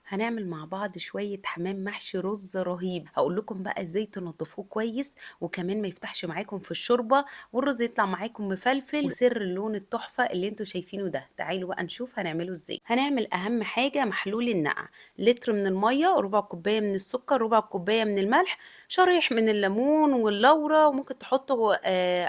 هنعمل مع بعض شوية حمام محشي رز رهيب. هقول لكم بقى ازاي تنضفوه كويس وكمان ما يفتحش معاكم في الشوربة والرز يطلع معاكم مفلفل وسر اللون التحفة اللي انتوا شايفينه ده. تعالوا بقى نشوف هنعمله ازاي. هنعمل اهم حاجة محلول النقع، لتر من المية، ربع كوباية من السكر، ربع كوباية من الملح، شرايح من الليمون واللورة، وممكن تحطوا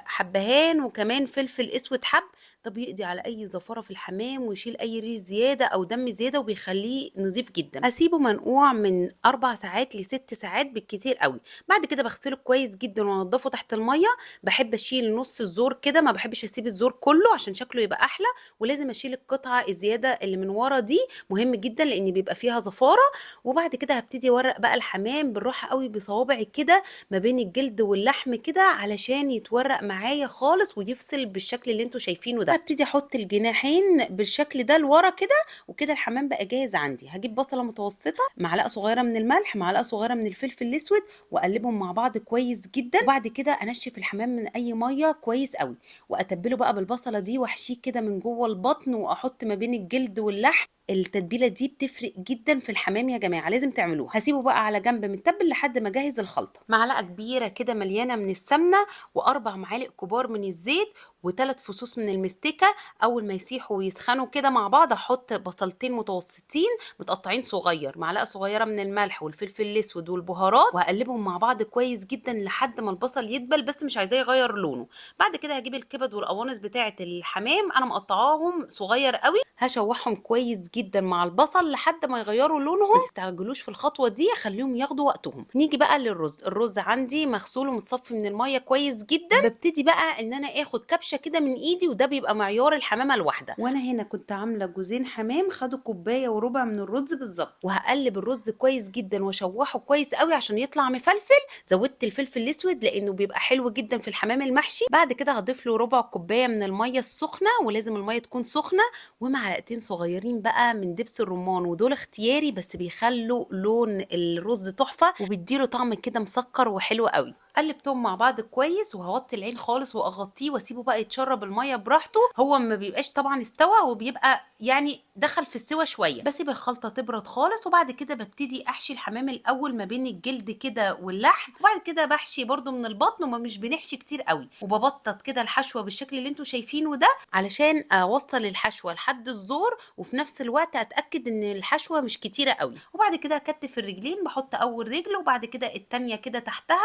حبهان وكمان فلفل اسود حب. ده بيقضي على اي زفاره في الحمام ويشيل اي ريش زياده او دم زياده وبيخليه نظيف جدا. هسيبه منقوع من 4 ساعات ل6 ساعات بالكتير قوي. بعد كده بغسله كويس جدا وانضفه تحت الميه. بحب اشيل نص الزور كده، ما بحبش اسيب الزور كله عشان شكله يبقى احلى. ولازم اشيل القطعه الزياده اللي من ورا دي، مهم جدا لان بيبقى فيها زفاره. وبعد كده هبتدي اورق بقى الحمام بالراحه قوي بصوابعي كده ما بين الجلد واللحم كده علشان يتورق معايا خالص ويفصل بالشكل اللي انتوا شايفينه ده. هبتدي احط الجناحين بالشكل ده لورا كده، وكده الحمام بقى جاهز عندي. هجيب بصله متوسطه، معلقه صغيره من الملح، معلقه صغيره من الفلفل الاسود، واقلبهم مع بعض كويس جدا. وبعد كده انشف الحمام من اي ميه كويس قوي، واتبله بقى بالبصله دي واحشيه كده من جوه البطن، واحط ما بين الجلد واللحم. التتبيله دي بتفرق جدا في الحمام يا جماعه، لازم تعملوها. هسيبه بقى على جنب متبل لحد ما اجهز الخلطه. معلقه كبيره كده مليانه من السمنه، و4 معالق كبار من الزيت، و3 فصوص من المستكه. اول ما يسيحوا ويسخنوا كده مع بعض احط بصلتين متوسطين متقطعين صغير، معلقه صغيره من الملح والفلفل الاسود والبهارات، وهقلبهم مع بعض كويس جدا لحد ما البصل يدبل، بس مش عايزاه يغير لونه. بعد كده هجيب الكبد والقوانص بتاعه الحمام، انا مقطعاهم صغير قوي، هشوحهم كويس جدا مع البصل لحد ما يغيروا لونهم. ما تستعجلوش في الخطوه دي، خليهم ياخدوا وقتهم. نيجي بقى للرز. الرز عندي مغسول ومتصفي من الميه كويس جدا. ببتدي بقى ان انا اخد كبشه كده من ايدي، وده بيبقى معيار الحمامه الواحده. وانا هنا كنت عامله جوزين حمام خدوا كوبايه وربع من الرز بالظبط. وهقلب الرز كويس جدا واشوحه كويس قوي عشان يطلع مفلفل. زودت الفلفل الاسود لانه بيبقى حلو جدا في الحمام المحشي. بعد كده هضيف له ربع كوبايه من الميه السخنه، ولازم الميه تكون سخنه، ومعلقتين صغيرين بقى من دبس الرمان، ودول اختياري بس بيخلوا لون الرز تحفه وبيديله طعم كده مسكر وحلو قوي. قلبتهم مع بعض كويس، وهوطي العين خالص واغطيه واسيبه بقى يتشرب الميه براحته. هو ما بيبقاش طبعا استوى، وبيبقى يعني دخل في السوا شويه. بسيب الخلطه تبرد خالص، وبعد كده ببتدي احشي الحمام الاول ما بين الجلد كده واللحم، وبعد كده بحشي برده من البطن، وما مش بنحشي كتير قوي. وببطط كده الحشوه بالشكل اللي انتوا شايفينه ده علشان اوصل الحشوه لحد الزور، وفي نفس الوقت اتاكد ان الحشوه مش كتيره قوي. وبعد كده اكتف الرجلين، بحط اول رجل وبعد كده التانيه كده تحتها.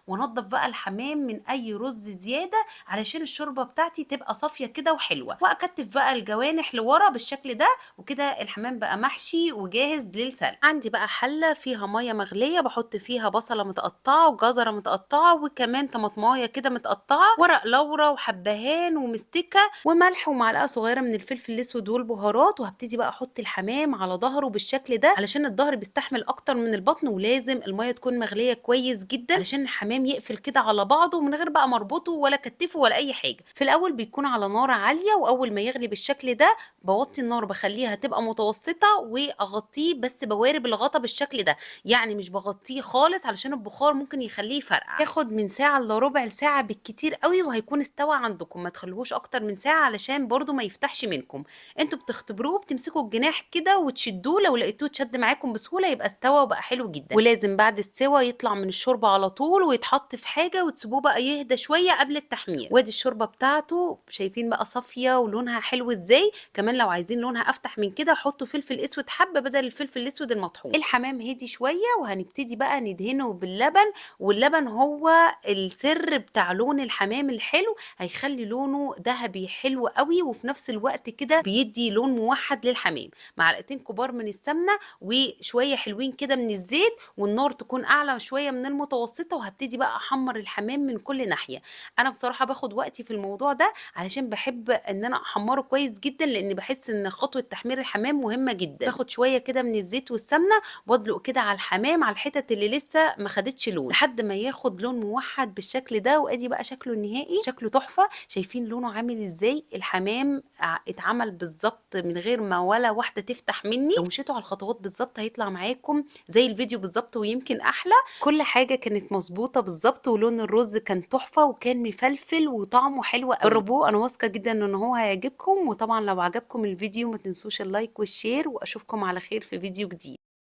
وانضف بقى الحمام من اي رز زياده علشان الشوربه بتاعتي تبقى صافيه كده وحلوه. واكتف بقى الجوانح لورا بالشكل ده، وكده الحمام بقى محشي وجاهز للسلق. عندي بقى حله فيها ميه مغليه، بحط فيها بصله متقطعه وجزره متقطعه وكمان طماطمايه كده متقطعه، ورق لورا وحبهان ومستكه وملح ومعلقه صغيره من الفلفل الاسود والبهارات. وهبتدي بقى احط الحمام على ظهره بالشكل ده علشان الظهر بيستحمل اكتر من البطن، ولازم الميه تكون مغليه كويس جدا علشان الحمام يقفل كده على بعضه من غير بقى مربطه ولا كتفه ولا اي حاجه. في الاول بيكون على نار عاليه، واول ما يغلي بالشكل ده بوطي النار بخليها تبقى متوسطه واغطيه، بس بوارب الغطا بالشكل ده، يعني مش بغطيه خالص علشان البخار ممكن يخليه يفرقع. ياخد من ساعه الا ربع ساعه بالكتير قوي وهيكون استوى عندكم. ما تخلوهوش اكتر من ساعه علشان برضو ما يفتحش منكم. انتوا بتختبروه، بتمسكوا الجناح كده وتشدوه، لو لقيتوه اتشد معاكم بسهوله يبقى استوى وبقى حلو جدا. ولازم بعد السوا يطلع من الشوربه على طول ويتحط في حاجه وتسيبوه بقى يهدى شويه قبل التحمير. وادي الشوربه بتاعته، شايفين بقى صافيه ولونها حلو ازاي. كمان لو عايزين لونها افتح من كده حطوا فلفل اسود حبه بدل الفلفل الاسود المطحون. الحمام هدي شويه وهنبتدي بقى ندهنه باللبن، واللبن هو السر بتاع لون الحمام الحلو، هيخلي لونه ذهبي حلو قوي، وفي نفس الوقت كده بيدي لون موحد للحمام. معلقتين كبار من السمنه وشويه حلوين كده من الزيت، والنار تكون اعلى شويه من المتوسطه، وهبتدي بقى احمر الحمام من كل ناحيه. انا بصراحه باخد وقتي في الموضوع ده علشان بحب ان انا احمره كويس جدا، لان بحس ان خطوه تحمير الحمام مهمه جدا. باخد شويه كده من الزيت والسمنه وادلق كده على الحمام، على الحتت اللي لسه ما خدتش لون، لحد ما ياخد لون موحد بالشكل ده. وادي بقى شكله النهائي، شكله تحفه. شايفين لونه عامل ازاي؟ الحمام اتعمل بالظبط من غير ما ولا واحده تفتح مني. لو مشيتوا على الخطوات بالظبط هيطلع معاكم زي الفيديو بالظبط ويمكن احلى. كل حاجه كانت مظبوطه بالظبط، ولون الرز كان تحفه وكان مفلفل وطعمه حلو قوي. جربوه، انا واثقه جدا ان هو هيعجبكم. وطبعا لو عجبكم الفيديو ما تنسوش اللايك والشير، واشوفكم على خير في فيديو جديد.